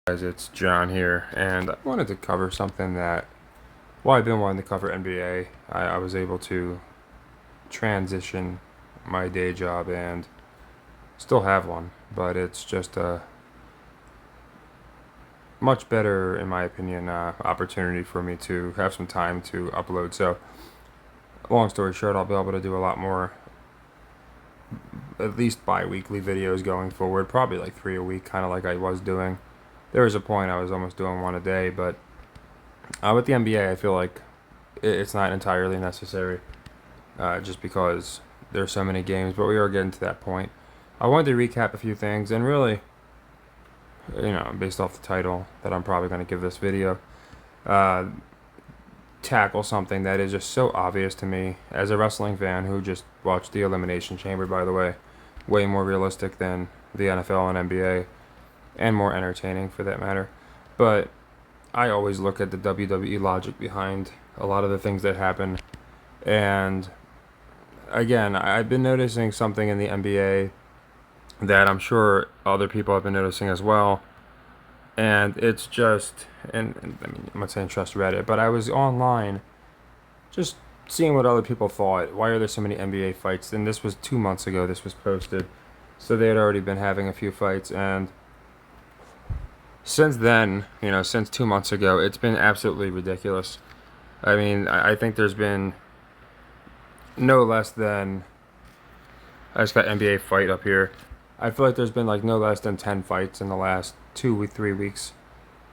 Guys, it's John here, and I wanted to cover something that, well, I've been wanting to cover NBA. I was able to transition my day job and still have one, but it's just a much better, in my opinion, opportunity for me to have some time to upload. So, long story short, I'll be able to do a lot more, at least bi-weekly videos going forward, probably like 3 a week, kind of like I was doing. There was a point I was almost doing one a day, but with the NBA, I feel like it's not entirely necessary, just because there's so many games. But we are getting to that point. I wanted to recap a few things, and really, based off the title that I'm probably going to give this video, uh, tackle something that is just so obvious to me as a wrestling fan who just watched the Elimination Chamber. By the way, way more realistic than the NFL and NBA, and more entertaining for that matter. But I always look at the WWE logic behind a lot of the things that happen. And again, I've been noticing something in the NBA that I'm sure other people have been noticing as well. And it's just, and I mean, I'm not saying trust Reddit, but I was online just seeing what other people thought. Why are there so many NBA fights? And this was 2 months ago, this was posted. So they had already been having a few fights. And since then, since 2 months ago, it's been absolutely ridiculous. I mean, I think there's been no less than. I just got NBA fight up here. I feel like there's been like no less than 10 fights in the last 3 weeks.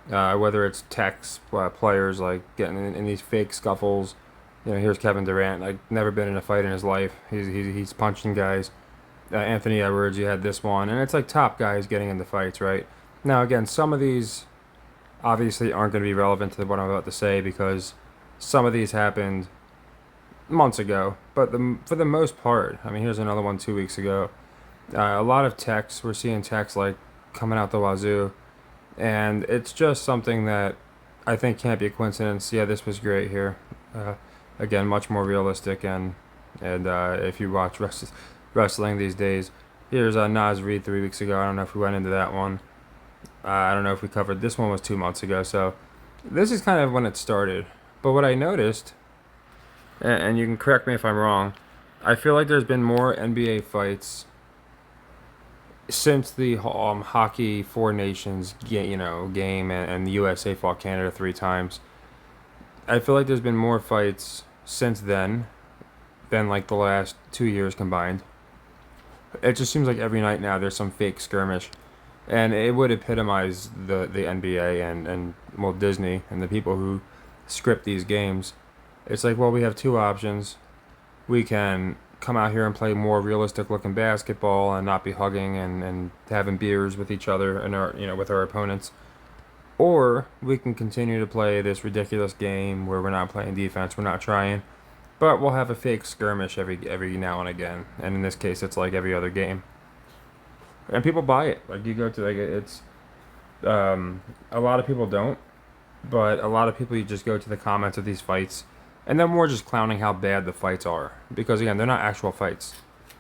Whether it's techs, players like getting in these fake scuffles. Here's Kevin Durant, like never been in a fight in his life. He's punching guys. Anthony Edwards, you had this one, and it's like top guys getting into fights, right? Now, again, some of these obviously aren't going to be relevant to what I'm about to say because some of these happened months ago. But for the most part, I mean, here's another one 2 weeks ago. A lot of texts, we're seeing texts like coming out the wazoo, and it's just something that I think can't be a coincidence. Yeah, this was great here. Again, much more realistic, and if you watch wrestling these days, here's Nas Reed 3 weeks ago. I don't know if we went into that one. I don't know if we covered this one was 2 months ago. So this is kind of when it started. But what I noticed, and you can correct me if I'm wrong, I feel like there's been more NBA fights since the hockey Four Nations game, and the USA fought Canada 3 times. I feel like there's been more fights since then than like the last 2 years combined. It just seems like every night now there's some fake skirmish. And it would epitomize the NBA and well, Disney and the people who script these games. It's like, well, we have two options. We can come out here and play more realistic looking basketball and not be hugging and having beers with each other and with our opponents. Or we can continue to play this ridiculous game where we're not playing defense, we're not trying, but we'll have a fake skirmish every now and again. And in this case, it's like every other game. And people buy it. Like, you go to, like, it's a lot of people don't, but a lot of people, you just go to the comments of these fights and they're more just clowning how bad the fights are, because again, they're not actual fights.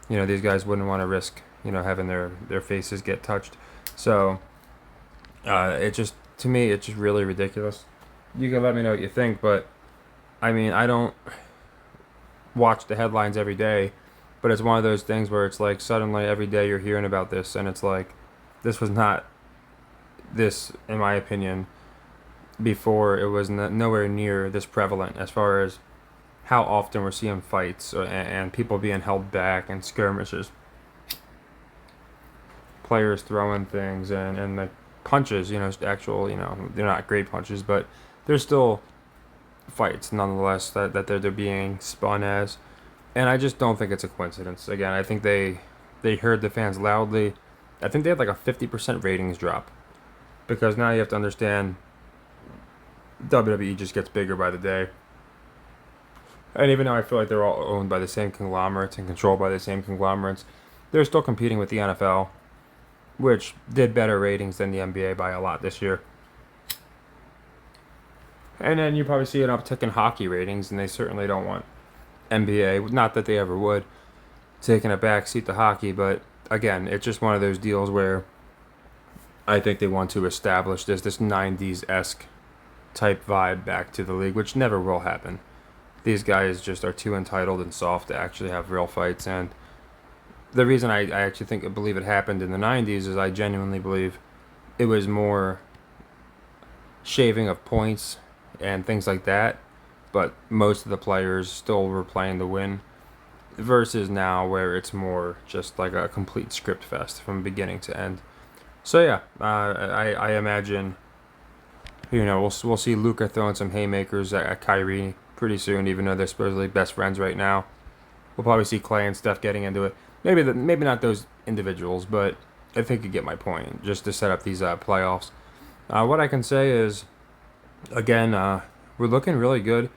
These guys wouldn't want to risk having their faces get touched. So it just, to me, it's just really ridiculous. You can let me know what you think, but I mean, I don't watch the headlines every day. But it's one of those things where it's like suddenly every day you're hearing about this, and it's like, this was not this, in my opinion, before. It was nowhere near this prevalent as far as how often we're seeing fights and people being held back and skirmishes. Players throwing things and like punches, actual, they're not great punches, but they're still fights nonetheless that they're being spun as. And I just don't think it's a coincidence. Again, I think they heard the fans loudly. I think they had like a 50% ratings drop. Because now you have to understand, WWE just gets bigger by the day. And even though I feel like they're all owned by the same conglomerates and controlled by the same conglomerates, they're still competing with the NFL, which did better ratings than the NBA by a lot this year. And then you probably see an uptick in hockey ratings, and they certainly don't want NBA, not that they ever would, taking a back seat to hockey, but again, it's just one of those deals where I think they want to establish this 90s-esque type vibe back to the league, which never will happen. These guys just are too entitled and soft to actually have real fights. And the reason I actually believe it happened in the 90s is I genuinely believe it was more shaving of points and things like that, but most of the players still were playing to win, versus now where it's more just like a complete script fest from beginning to end. So yeah, I imagine, we'll see Luka throwing some haymakers at Kyrie pretty soon, even though they're supposedly best friends right now. We'll probably see Clay and Steph getting into it. Maybe not those individuals, but I think you get my point. Just to set up these playoffs. What I can say is, again, we're looking really good.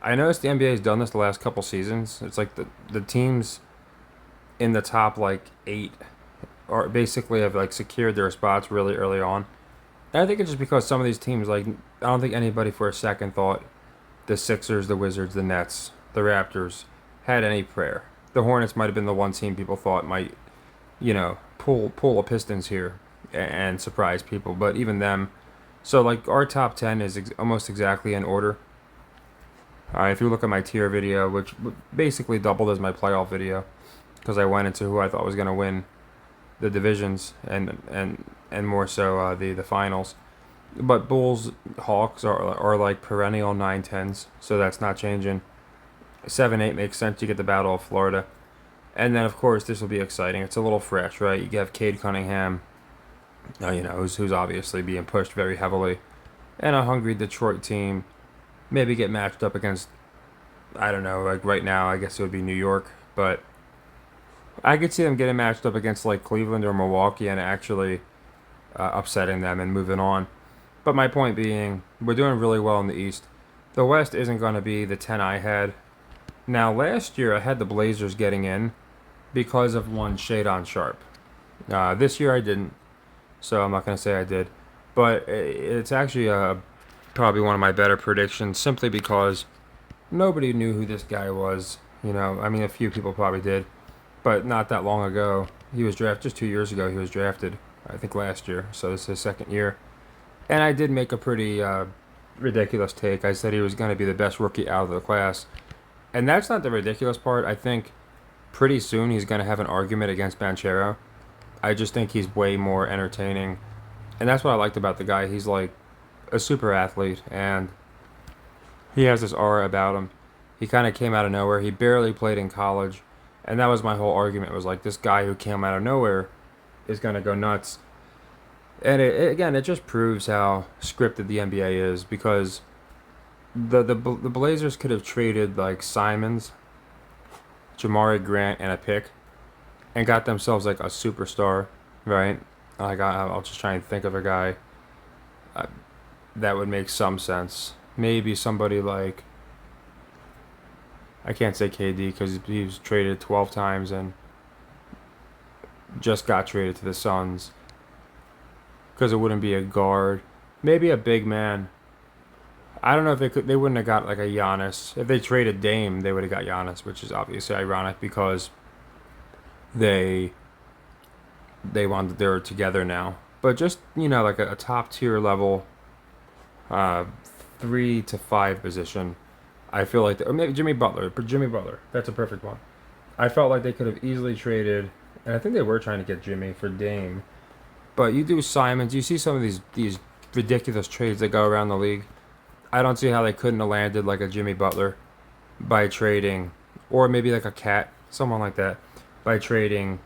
I noticed the NBA has done this the last couple seasons. It's like the teams in the top like 8 are basically have like secured their spots really early on. And I think it's just because some of these teams, like, I don't think anybody for a second thought the Sixers, the Wizards, the Nets, the Raptors had any prayer. The Hornets might have been the one team people thought might, pull a Pistons here and surprise people, but even them. So like our top 10 is almost exactly in order. If you look at my tier video, which basically doubled as my playoff video, because I went into who I thought was going to win the divisions and more so the finals. But Bulls, Hawks are like perennial 9-10s, so that's not changing. 7-8 makes sense. You get the Battle of Florida. And then, of course, this will be exciting. It's a little fresh, right? You have Cade Cunningham, who's obviously being pushed very heavily. And a hungry Detroit team. Maybe get matched up against, I don't know, like right now, I guess it would be New York. But I could see them getting matched up against like Cleveland or Milwaukee and actually upsetting them and moving on. But my point being, we're doing really well in the East. The West isn't going to be the 10 I had. Now, last year I had the Blazers getting in because of one Shadon Sharp. This year I didn't, so I'm not going to say I did. But it's actually probably one of my better predictions, simply because nobody knew who this guy was. I mean, a few people probably did, but not that long ago. He was drafted, just 2 years ago, he was drafted, I think last year, so this is his second year. And I did make a pretty ridiculous take. I said he was going to be the best rookie out of the class. And that's not the ridiculous part. I think pretty soon he's going to have an argument against Banchero. I just think he's way more entertaining. And that's what I liked about the guy. He's like a super athlete, and he has this aura about him. He kind of came out of nowhere. He barely played in college. And that was my whole argument, was like, this guy who came out of nowhere is going to go nuts. And it just proves how scripted the NBA is, because the Blazers could have traded like Simons, Jamari Grant, and a pick, and got themselves like a superstar, right? I'll just try and think of a guy that would make some sense. Maybe somebody like, I can't say KD because he was traded 12 times and just got traded to the Suns, because it wouldn't be a guard. Maybe a big man. I don't know if they wouldn't have got like a Giannis. If they traded Dame, they would have got Giannis, which is obviously ironic because they were together now. But just, like a top tier level 3 to 5 position, I feel like, or maybe Jimmy Butler, that's a perfect one. I felt like they could have easily traded, and I think they were trying to get Jimmy for Dame. But you do Simons, you see some of these ridiculous trades that go around the league. I don't see how they couldn't have landed like a Jimmy Butler by trading, or maybe like a Cat, someone like that, by trading,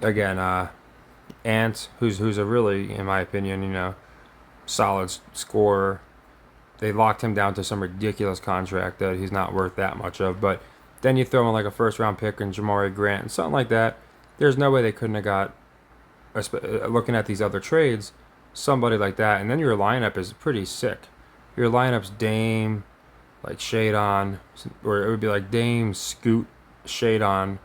again, Ant, who's a really, in my opinion, solid scorer. They locked him down to some ridiculous contract that he's not worth that much of. But then you throw in like a first round pick and Jamari Grant and something like that. There's no way they couldn't have got, looking at these other trades, somebody like that. And then your lineup is pretty sick. Your lineup's Dame, like Shadon, or it would be like Dame, Scoot, Shadon,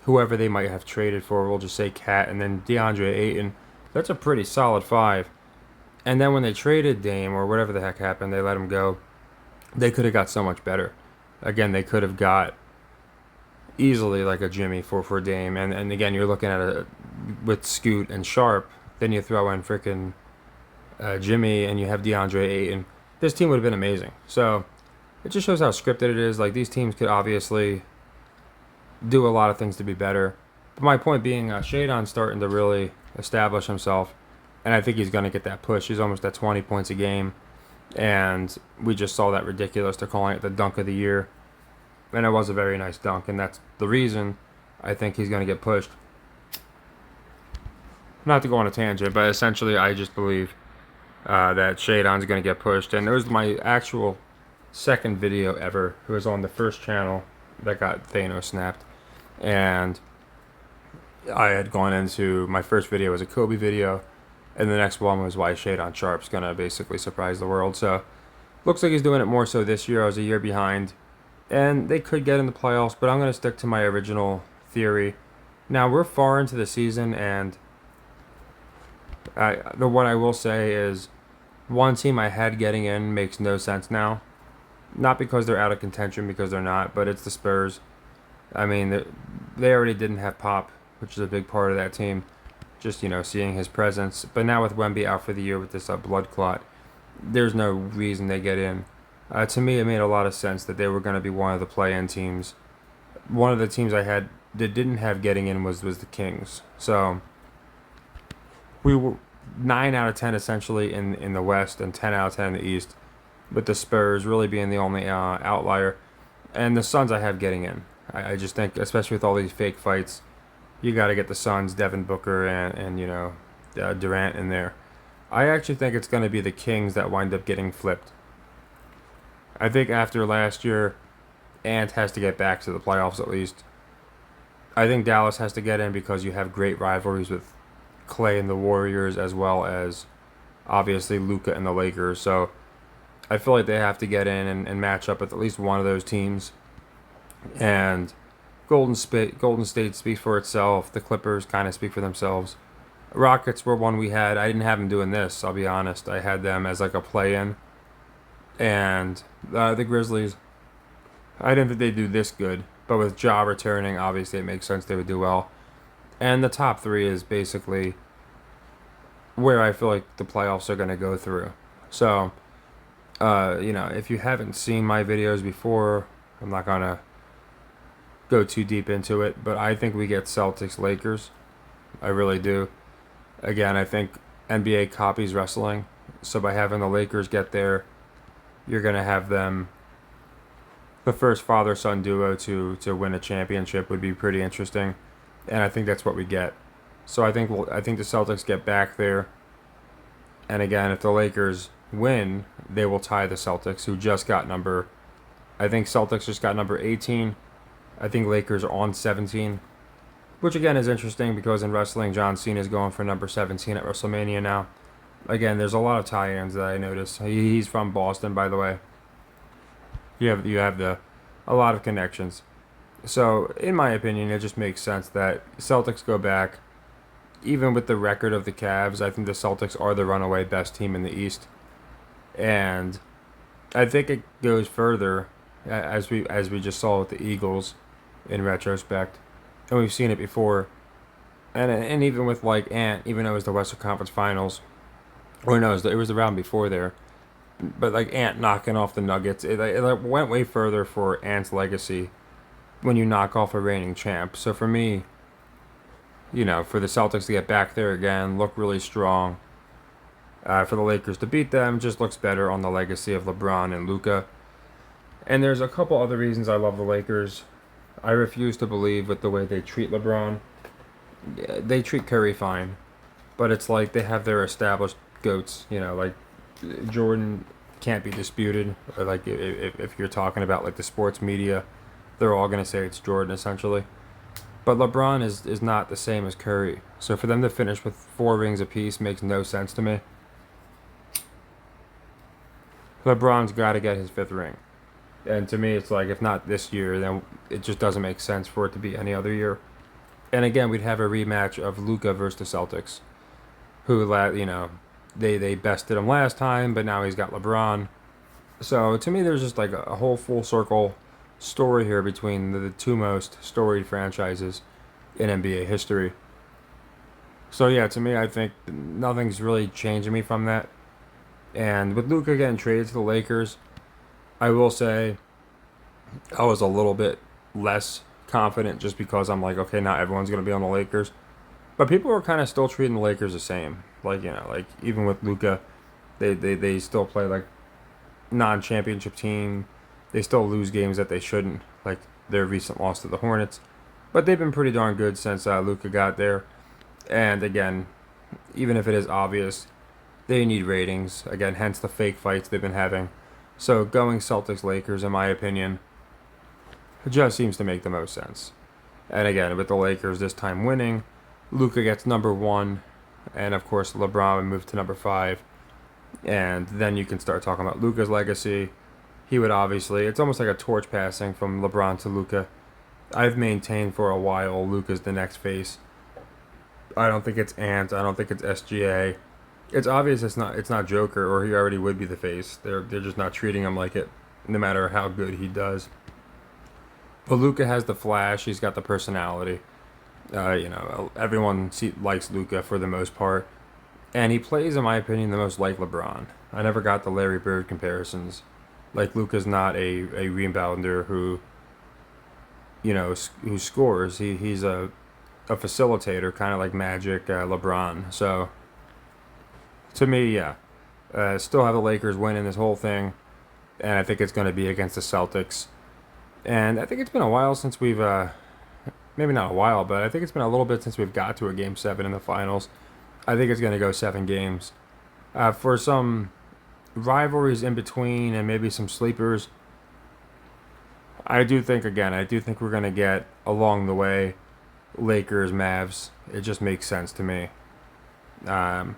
whoever they might have traded for. We'll just say Cat, and then DeAndre Ayton. That's a pretty solid 5. And then when they traded Dame, or whatever the heck happened, they let him go. They could have got so much better. Again, they could have got easily like a Jimmy for Dame. And again, you're looking at with Scoot and Sharp, then you throw in freaking Jimmy, and you have DeAndre Ayton. This team would have been amazing. So it just shows how scripted it is. Like, these teams could obviously do a lot of things to be better. But my point being, Shadon's starting to really establish himself, and I think he's going to get that push. He's almost at 20 points a game, and we just saw that ridiculous. They're calling it the dunk of the year, and it was a very nice dunk, and that's the reason I think he's going to get pushed. Not to go on a tangent, but essentially I just believe that Shadon's going to get pushed. And it was my actual second video ever. It was on the first channel that got Thanos snapped. And I had gone into, my first video was a Kobe video, and the next one was why Shadon Sharp's going to basically surprise the world. So looks like he's doing it more so this year. I was a year behind. And they could get in the playoffs, but I'm going to stick to my original theory. Now, we're far into the season, and what I will say is one team I had getting in makes no sense now. Not because they're out of contention, because they're not, but it's the Spurs. I mean, they already didn't have Pop, which is a big part of that team. Just, seeing his presence. But now with Wemby out for the year with this blood clot, there's no reason they get in. To me, it made a lot of sense that they were going to be one of the play-in teams. One of the teams I had that didn't have getting in was the Kings. So we were 9 out of 10 essentially in the West and 10 out of 10 in the East, with the Spurs really being the only outlier. And the Suns I have getting in. I just think, especially with all these fake fights, you got to get the Suns, Devin Booker, and Durant in there. I actually think it's going to be the Kings that wind up getting flipped. I think after last year, Ant has to get back to the playoffs at least. I think Dallas has to get in because you have great rivalries with Clay and the Warriors, as well as obviously Luka and the Lakers. So I feel like they have to get in and match up with at least one of those teams. And Golden State speaks for itself. The Clippers kind of speak for themselves. Rockets were one we had. I didn't have them doing this, I'll be honest. I had them as like a play-in. And the Grizzlies, I didn't think they'd do this good. But with Ja returning, obviously it makes sense they would do well. And the top three is basically where I feel like the playoffs are going to go through. So, if you haven't seen my videos before, I'm not going to go too deep into it. But I think we get Celtics-Lakers. I really do. Again, I think NBA copies wrestling. So by having the Lakers get there, you're going to have them, the first father-son duo to win a championship would be pretty interesting. And I think that's what we get. So I think the Celtics get back there. And again, if the Lakers win, they will tie the Celtics, who just got I think Celtics just got number 18. I think Lakers are on 17. Which again is interesting because in wrestling, John Cena is going for number 17 at WrestleMania now. Again, there's a lot of tie-ins that I noticed. He's from Boston, by the way. You have a lot of connections. So, in my opinion, it just makes sense that Celtics go back. Even with the record of the Cavs, I think the Celtics are the runaway best team in the East. And I think it goes further, as we just saw with the Eagles in retrospect. And we've seen it before. And even with like Ant, even though it was the Western Conference Finals, or no, it was the round before there. But like Ant knocking off the Nuggets, it went way further for Ant's legacy when you knock off a reigning champ. So for me, for the Celtics to get back there again, look really strong. For the Lakers to beat them, just looks better on the legacy of LeBron and Luka. And there's a couple other reasons I love the Lakers. I refuse to believe with the way they treat LeBron. They treat Curry fine, but it's like they have their established goats. Like Jordan can't be disputed. Like if you're talking about like the sports media, they're all gonna say it's Jordan essentially. But LeBron is not the same as Curry. So for them to finish with 4 rings apiece makes no sense to me. LeBron's got to get his 5th ring. And to me, it's like, if not this year, then it just doesn't make sense for it to be any other year. And again, we'd have a rematch of Luka versus the Celtics, who, they bested him last time, but now he's got LeBron. So to me, there's just like a whole full circle story here between the two most storied franchises in NBA history. So yeah, to me, I think nothing's really changing me from that. And with Luka getting traded to the Lakers, I will say I was a little bit less confident just because I'm like, okay, not everyone's going to be on the Lakers. But people are kind of still treating the Lakers the same. Like, like even with Luka, they still play like non-championship team. They still lose games that they shouldn't, like their recent loss to the Hornets. But they've been pretty darn good since Luka got there. And again, even if it is obvious, they need ratings. Again, hence the fake fights they've been having. So going Celtics Lakers, in my opinion, just seems to make the most sense. And again, with the Lakers this time winning, Luka gets number one, and of course LeBron would move to number five. And then you can start talking about Luka's legacy. He would obviously, it's almost like a torch passing from LeBron to Luka. I've maintained for a while Luka's the next face. I don't think it's Ant. I don't think it's SGA. It's obvious it's not Joker, or he already would be the face. They're just not treating him like it, no matter how good he does. But Luka has the flash. He's got the personality. Everyone likes Luka for the most part, and he plays, in my opinion, the most like LeBron. I never got the Larry Bird comparisons. Like Luka's not a rebounder who scores. He's a facilitator, kind of like Magic, LeBron. So to me, yeah, still have the Lakers winning this whole thing, and I think it's going to be against the Celtics. And I think it's been a while since we've, maybe not a while, but I think it's been a little bit since we've got to a Game 7 in the finals. I think it's going to go 7 games. For some rivalries in between and maybe some sleepers, I do think we're going to get along the way Lakers, Mavs. It just makes sense to me. And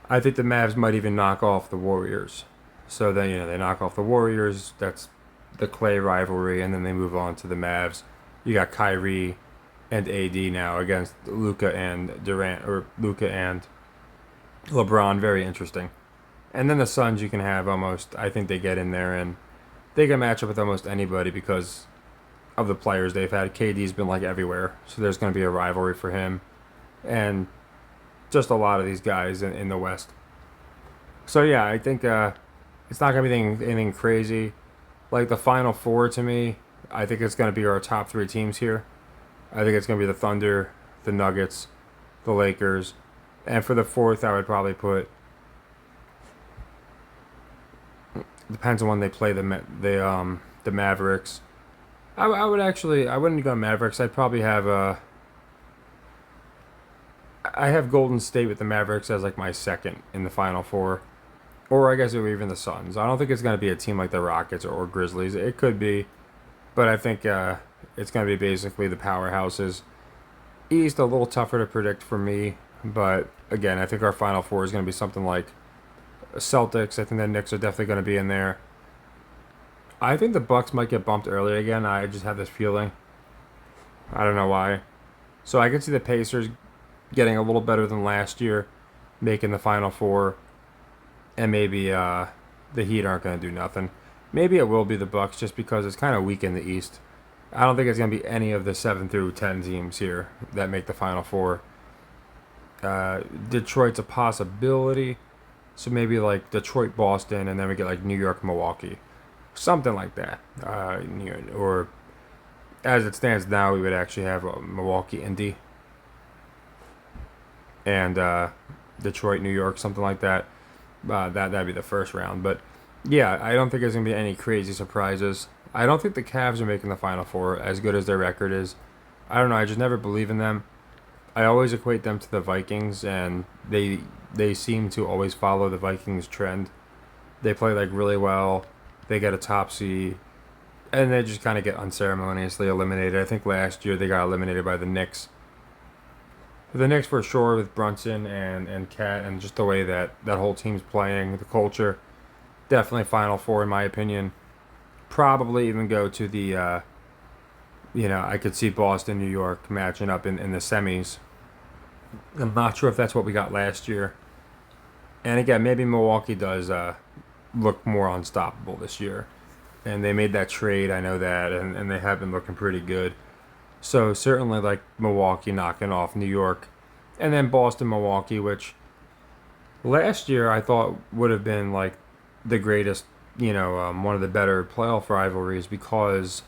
I think the Mavs might even knock off the Warriors. So then, they knock off the Warriors. That's the Clay rivalry, and then they move on to the Mavs. You got Kyrie and AD now against Luka and Durant, or Luka and LeBron. Very interesting. And then the Suns, you can have almost. I think they get in there and they can match up with almost anybody because of the players they've had. KD's been like everywhere, so there's going to be a rivalry for him, and just a lot of these guys in the West. So yeah, I think it's not going to be anything crazy. Like the Final Four to me, I think it's going to be our top 3 teams here. I think it's going to be the Thunder, the Nuggets, the Lakers, and for the fourth, I would probably put. Depends on when they play the Mavericks. I wouldn't go Mavericks. I'd probably have I have Golden State with the Mavericks as like my second in the Final Four. Or I guess it would be even the Suns. I don't think it's going to be a team like the Rockets or Grizzlies. It could be, but I think it's going to be basically the powerhouses. East, a little tougher to predict for me, but again, I think our Final Four is going to be something like Celtics. I think the Knicks are definitely going to be in there. I think the Bucks might get bumped early again. I just have this feeling. I don't know why. So I can see the Pacers getting a little better than last year, making the Final Four. And maybe the Heat aren't going to do nothing. Maybe it will be the Bucks just because it's kind of weak in the East. I don't think it's going to be any of the 7 through 10 teams here that make the Final Four. Detroit's a possibility. So maybe like Detroit, Boston, and then we get like New York, Milwaukee. Something like that. Or as it stands now, we would actually have Milwaukee, Indy. And Detroit, New York, something like that. That'd be the first round. But yeah, I don't think there's going to be any crazy surprises. I don't think the Cavs are making the Final Four, as good as their record is. I don't know. I just never believe in them. I always equate them to the Vikings, and they seem to always follow the Vikings trend. They play like really well. They get a top seed, and they just kind of get unceremoniously eliminated. I think last year they got eliminated by the Knicks. The Knicks for sure with Brunson and Cat and just the way that whole team's playing, the culture. Definitely Final Four in my opinion. Probably even go to the, I could see Boston, New York matching up in the semis. I'm not sure if that's what we got last year. And again, maybe Milwaukee does look more unstoppable this year. And they made that trade, I know that, and they have been looking pretty good. So certainly like Milwaukee knocking off New York, and then Boston, Milwaukee, which last year I thought would have been like the greatest, one of the better playoff rivalries because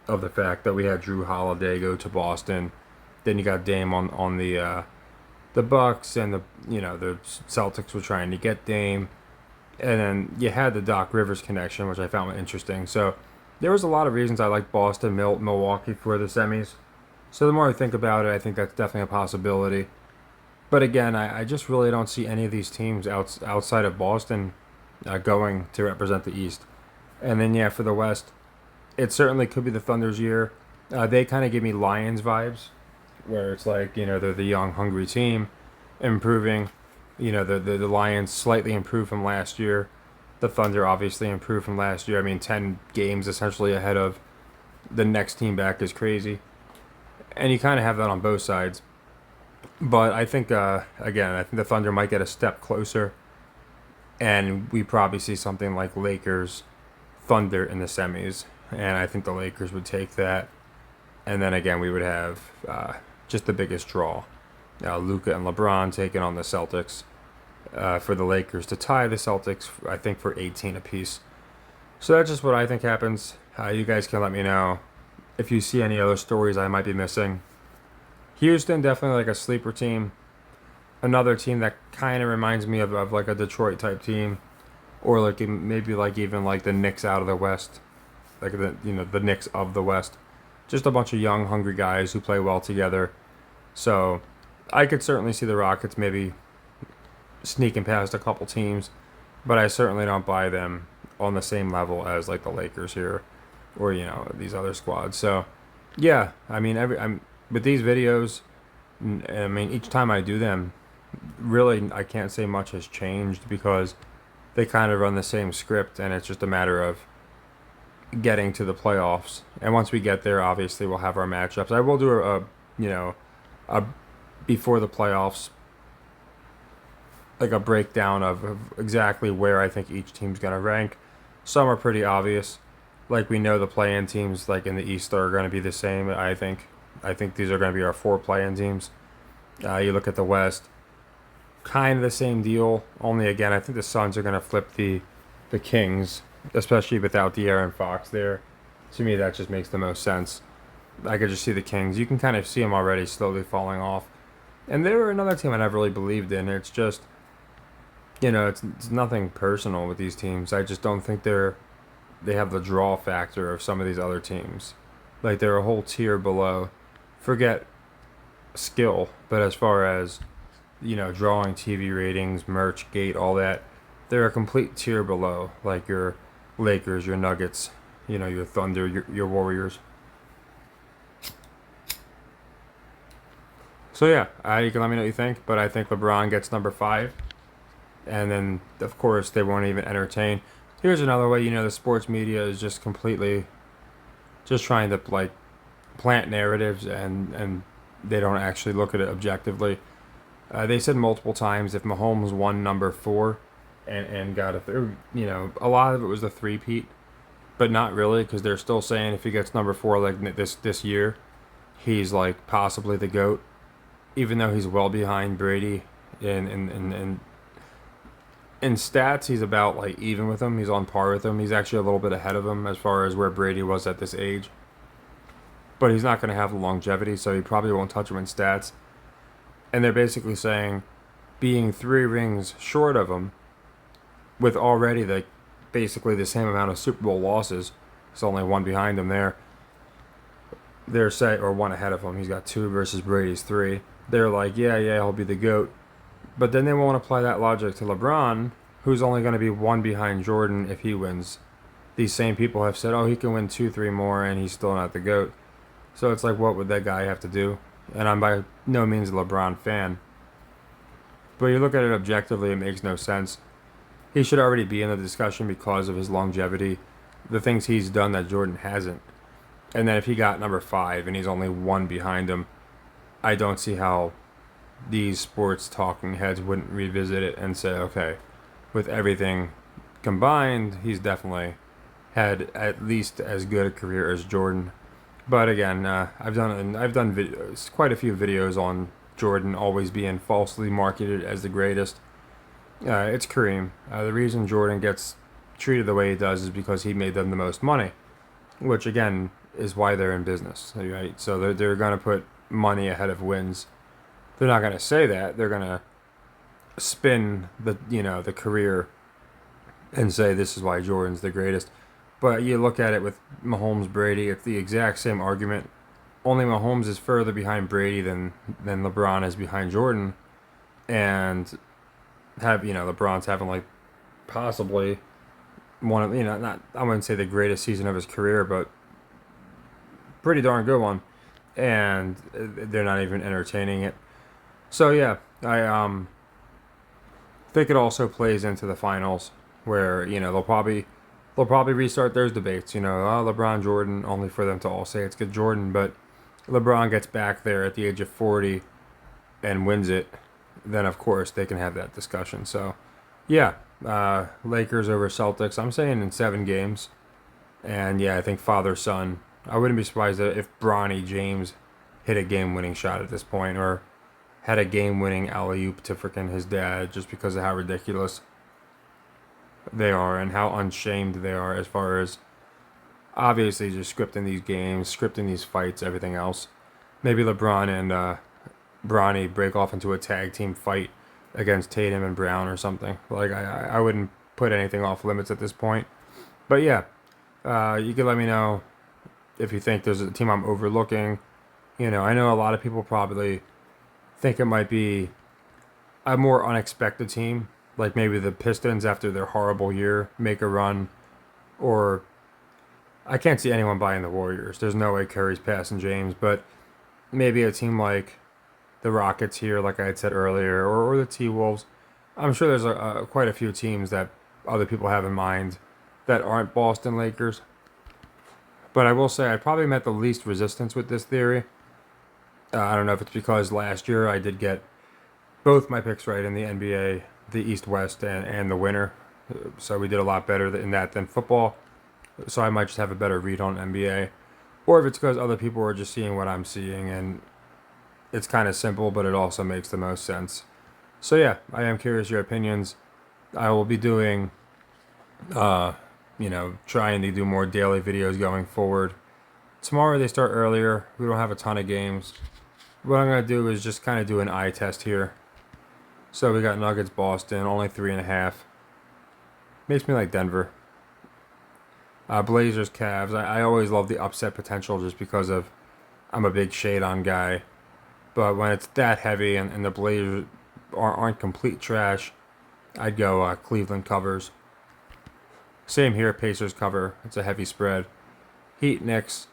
of the fact that we had Drew Holiday go to Boston. Then you got Dame on the Bucks, and the Celtics were trying to get Dame, and then you had the Doc Rivers connection, which I found interesting. So there was a lot of reasons I liked Boston, Milwaukee for the semis. So the more I think about it, I think that's definitely a possibility. But again, I just really don't see any of these teams outside of Boston going to represent the East. And then, yeah, for the West, it certainly could be the Thunder's year. They kind of give me Lions vibes, where it's like, they're the young, hungry team, improving. The Lions slightly improved from last year. The Thunder obviously improved from last year. I mean, 10 games essentially ahead of the next team back is crazy. And you kind of have that on both sides. But I think, again, I think the Thunder might get a step closer. And we probably see something like Lakers, Thunder in the semis. And I think the Lakers would take that. And then again, we would have just the biggest draw. Luka and LeBron taking on the Celtics for the Lakers to tie the Celtics, I think, for 18 apiece. So that's just what I think happens. You guys can let me know if you see any other stories I might be missing. Houston, definitely like a sleeper team. Another team that kind of reminds me of like a Detroit type team. Or like maybe like even like the Knicks out of the West. Like the Knicks of the West. Just a bunch of young, hungry guys who play well together. So I could certainly see the Rockets maybe sneaking past a couple teams, but I certainly don't buy them on the same level as like the Lakers here, or these other squads. So yeah, I mean I'm with these videos. I mean each time I do them, really I can't say much has changed because they kind of run the same script, and it's just a matter of getting to the playoffs. And once we get there, obviously we'll have our matchups. I will do a before the playoffs, like a breakdown of exactly where I think each team's gonna rank. Some are pretty obvious, like we know the play-in teams like in the East are gonna be the same. I think these are gonna be our 4 play-in teams. You look at the West, kind of the same deal. Only again, I think the Suns are gonna flip the Kings, especially without De'Aaron Fox there. To me, that just makes the most sense. I could just see the Kings. You can kind of see them already slowly falling off. And they were another team I never really believed in. It's just, it's nothing personal with these teams. I just don't think they have the draw factor of some of these other teams. Like they're a whole tier below. Forget skill, but as far as, drawing TV ratings, merch, gate, all that, they're a complete tier below. Like your Lakers, your Nuggets, your Thunder, your Warriors. So yeah, you can let me know what you think, but I think LeBron gets number 5, and then of course they won't even entertain. Here's another way, the sports media is just completely just trying to like plant narratives, and they don't actually look at it objectively. They said multiple times if Mahomes won number 4 and got a third, a lot of it was the three-peat, but not really, because they're still saying if he gets number 4 like this year, he's like possibly the GOAT, even though he's well behind Brady in stats. He's about like even with him. He's on par with him. He's actually a little bit ahead of him as far as where Brady was at this age. But he's not going to have the longevity, so he probably won't touch him in stats. And they're basically saying, being 3 rings short of him, with already basically the same amount of Super Bowl losses, it's only 1 behind him there. They're saying, or 1 ahead of him. He's got 2 versus Brady's 3. They're like, yeah, he'll be the GOAT. But then they won't apply that logic to LeBron, who's only going to be 1 behind Jordan if he wins. These same people have said, he can win 2, 3 more, and he's still not the GOAT. So it's like, what would that guy have to do? And I'm by no means a LeBron fan. But you look at it objectively, it makes no sense. He should already be in the discussion because of his longevity, the things he's done that Jordan hasn't. And then if he got number 5 and he's only 1 behind him, I don't see how these sports talking heads wouldn't revisit it and say, okay, with everything combined, he's definitely had at least as good a career as Jordan. But again, I've done videos, quite a few videos on Jordan always being falsely marketed as the greatest. It's Kareem. The reason Jordan gets treated the way he does is because he made them the most money, which again is why they're in business, right? So they're going to put money ahead of wins. They're not going to say that. They're going to spin the career and say this is why Jordan's the greatest. But you look at it with Mahomes, Brady, it's the exact same argument. Only Mahomes is further behind Brady than LeBron is behind Jordan, and LeBron's having like possibly one of not I wouldn't say the greatest season of his career, but pretty darn good one, and they're not even entertaining it. So yeah, I think it also plays into the finals where they'll probably restart those debates. LeBron, Jordan, only for them to all say it's good Jordan, but LeBron gets back there at the age of 40 and wins it, then of course they can have that discussion. So yeah, Lakers over Celtics. I'm saying in 7 games, and yeah, I think father son. I wouldn't be surprised if Bronny James hit a game-winning shot at this point, or had a game-winning alley-oop to freaking his dad, just because of how ridiculous they are and how unshamed they are as far as obviously just scripting these games, scripting these fights, everything else. Maybe LeBron and Bronny break off into a tag team fight against Tatum and Brown or something. Like I wouldn't put anything off limits at this point. But yeah, you can let me know if you think there's a team I'm overlooking. I know a lot of people probably think it might be a more unexpected team, like maybe the Pistons after their horrible year make a run, or I can't see anyone buying the Warriors. There's no way Curry's passing James, but maybe a team like the Rockets here, like I had said earlier, or the T-Wolves. I'm sure there's quite a few teams that other people have in mind that aren't Boston Lakers. But I will say I probably met the least resistance with this theory. I don't know if it's because last year I did get both my picks right in the NBA, the East West, and the winner. So we did a lot better in that than football. So I might just have a better read on NBA. Or if it's because other people are just seeing what I'm seeing, and it's kind of simple, but it also makes the most sense. So yeah, I am curious your opinions. I will be doing, trying to do more daily videos going forward. Tomorrow they start earlier. We don't have a ton of games. What I'm going to do is just kind of do an eye test here. So we got Nuggets, Boston, only 3.5. Makes me like Denver. Blazers, Cavs. I always love the upset potential just because of I'm a big shade on guy. But when it's that heavy and the Blazers aren't complete trash, I'd go Cleveland covers. Same here, Pacers cover. It's a heavy spread. Heat, Knicks.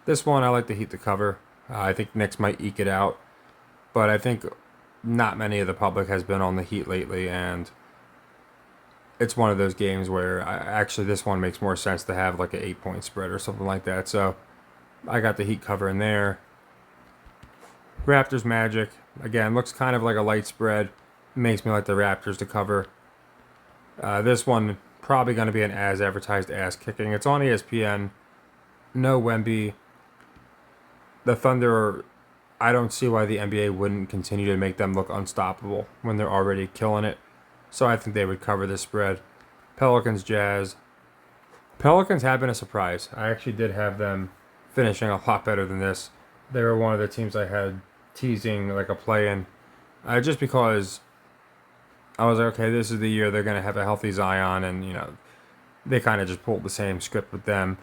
This one I like the Heat to cover. I think Knicks might eke it out. But I think not many of the public has been on the Heat lately, and it's one of those games where actually this one makes more sense to have like an 8-point spread or something like that. So I got the Heat cover in there. Raptors, Magic. Again, looks kind of like a light spread. Makes me like the Raptors to cover. This one probably going to be an as advertised ass kicking. It's on ESPN. No Wemby. The Thunder, I don't see why the NBA wouldn't continue to make them look unstoppable when they're already killing it. So I think they would cover this spread. Pelicans, Jazz. Pelicans have been a surprise. I actually did have them finishing a lot better than this. They were one of the teams I had teasing like a play-in. Just because I was like, okay, this is the year they're going to have a healthy Zion, and, they kind of just pulled the same script with them.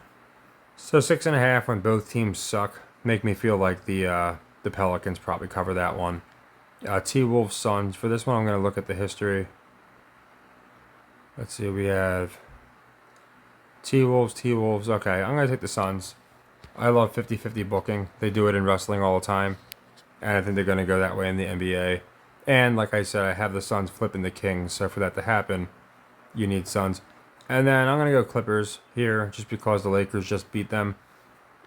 So 6.5 when both teams suck make me feel like the Pelicans probably cover that one. T-Wolves, Suns. For this one, I'm going to look at the history. Let's see, we have T-Wolves. Okay, I'm going to take the Suns. I love 50-50 booking. They do it in wrestling all the time. And I think they're going to go that way in the NBA. And like I said, I have the Suns flipping the Kings. So for that to happen, you need Suns. And then I'm going to go Clippers here just because the Lakers just beat them.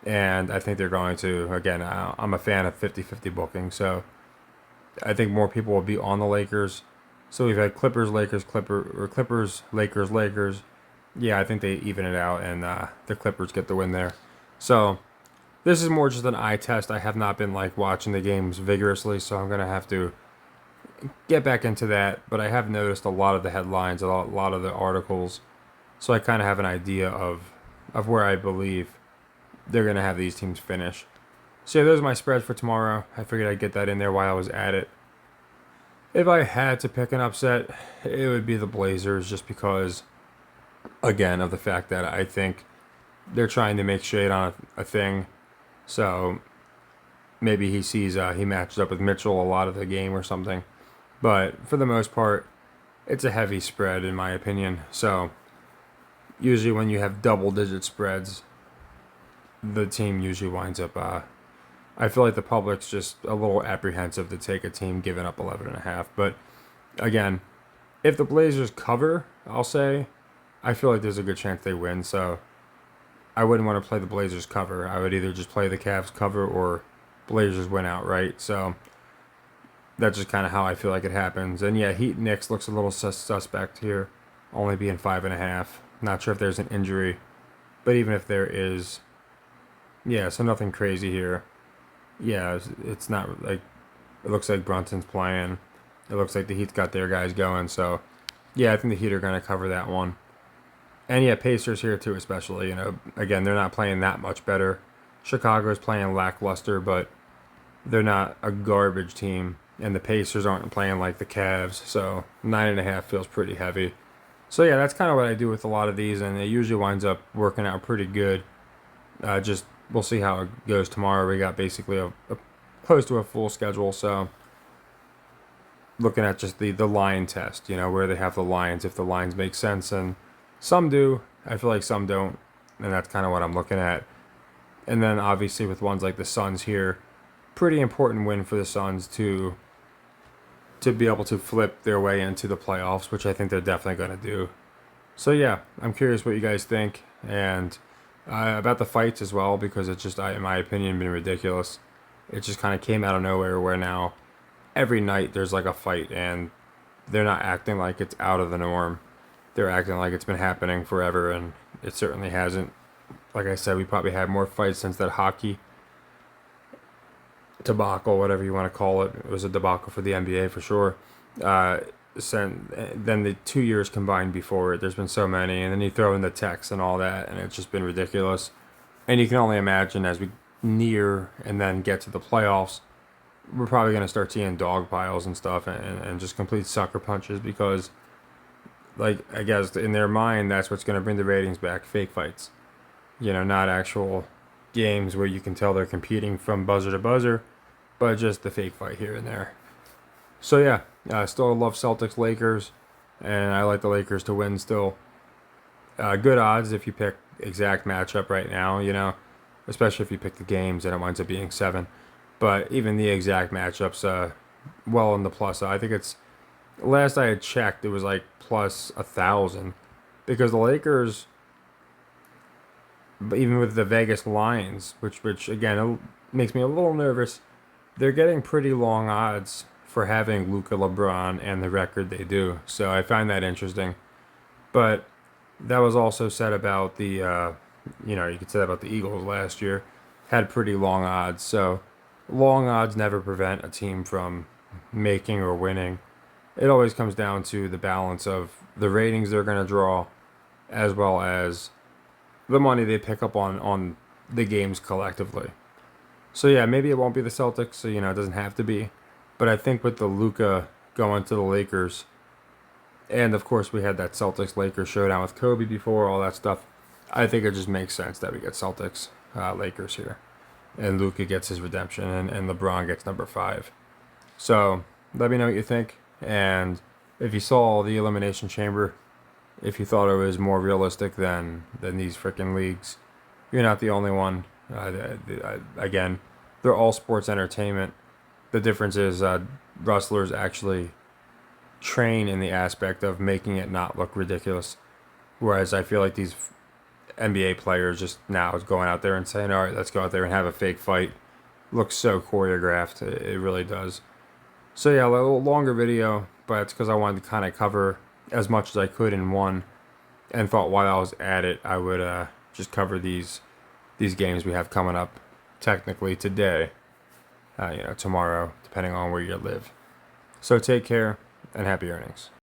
And I think they're going to, again, I'm a fan of 50-50 booking. So I think more people will be on the Lakers. So we've had Clippers, Lakers, Lakers. Yeah, I think they even it out, and the Clippers get the win there. So This is more just an eye test. I have not been like watching the games vigorously, so I'm gonna have to get back into that. But I have noticed a lot of the headlines, a lot of the articles, so I kind of have an idea of where I believe they're gonna have these teams finish. So yeah, those are my spreads for tomorrow. I figured I'd get that in there while I was at it. If I had to pick an upset, it would be the Blazers, just because, again, of the fact that I think they're trying to make shade on a thing. So maybe he sees he matches up with Mitchell a lot of the game or something. But for the most part, it's a heavy spread in my opinion. So usually when you have double-digit spreads, the team usually winds up. I feel like the public's just a little apprehensive to take a team giving up 11.5. But again, if the Blazers cover, I'll say I feel like there's a good chance they win. So I wouldn't want to play the Blazers cover. I would either just play the Cavs cover or Blazers win outright. So that's just kind of how I feel like it happens. And yeah, Heat Knicks looks a little suspect here, only being 5.5. Not sure if there's an injury, but even if there is, yeah, so nothing crazy here. Yeah, it's not like it looks like Brunson's playing. It looks like the Heat's got their guys going. So yeah, I think the Heat are going to cover that one. And yeah, Pacers here too, especially. You know, again, they're not playing that much better. Chicago's playing lackluster, but they're not a garbage team. And the Pacers aren't playing like the Cavs, so 9.5 feels pretty heavy. So yeah, that's kind of what I do with a lot of these, and it usually winds up working out pretty good. Just we'll see how it goes tomorrow. We got basically a close to a full schedule, so looking at just the line test, you know, where they have the lines, if the lines make sense, and some do. I feel like some don't, and that's kind of what I'm looking at. And then obviously with ones like the Suns here, pretty important win for the Suns to be able to flip their way into the playoffs, which I think they're definitely going to do. So yeah, I'm curious what you guys think, and about the fights as well, because it's just, in my opinion, been ridiculous. It just kind of came out of nowhere where now every night there's like a fight, and they're not acting like it's out of the norm. They're acting like it's been happening forever, and it certainly hasn't. Like I said, we probably had more fights since that hockey debacle, whatever you want to call it. It was a debacle for the NBA for sure. Then the 2 years combined before it, there's been so many, and then you throw in the techs and all that, and it's just been ridiculous. And you can only imagine as we near and then get to the playoffs, we're probably going to start seeing dog piles and stuff, and just complete sucker punches, because, like, I guess in their mind, that's what's going to bring the ratings back, fake fights. You know, not actual games where you can tell they're competing from buzzer to buzzer, but just the fake fight here and there. So yeah, I still love Celtics Lakers, and I like the Lakers to win still. Good odds if you pick exact matchup right now, you know, especially if you pick the games and it winds up being 7. But even the exact matchups, well in the plus. I think it's, last I had checked, it was like plus 1,000, because the Lakers, but even with the Vegas lines, which again it makes me a little nervous, they're getting pretty long odds for having Luka, LeBron, and the record they do. So I find that interesting. But that was also said about the, you could say that about the Eagles last year, had pretty long odds. So long odds never prevent a team from making or winning. It always comes down to the balance of the ratings they're going to draw, as well as the money they pick up on the games collectively. So yeah, maybe it won't be the Celtics, so it doesn't have to be. But I think with the Luka going to the Lakers, and of course we had that Celtics-Lakers showdown with Kobe before, all that stuff, I think it just makes sense that we get Celtics, Lakers here. And Luka gets his redemption, and LeBron gets number 5. So let me know what you think. And if you saw the Elimination Chamber, if you thought it was more realistic than these freaking leagues, you're not the only one. Again, they're all sports entertainment. The difference is wrestlers actually train in the aspect of making it not look ridiculous. Whereas I feel like these NBA players just now is going out there and saying, all right, let's go out there and have a fake fight. Looks so choreographed. It really does. So yeah, a little longer video, but it's because I wanted to kind of cover as much as I could in one, and thought while I was at it, I would just cover these games we have coming up technically today, tomorrow, depending on where you live. So take care and happy earnings.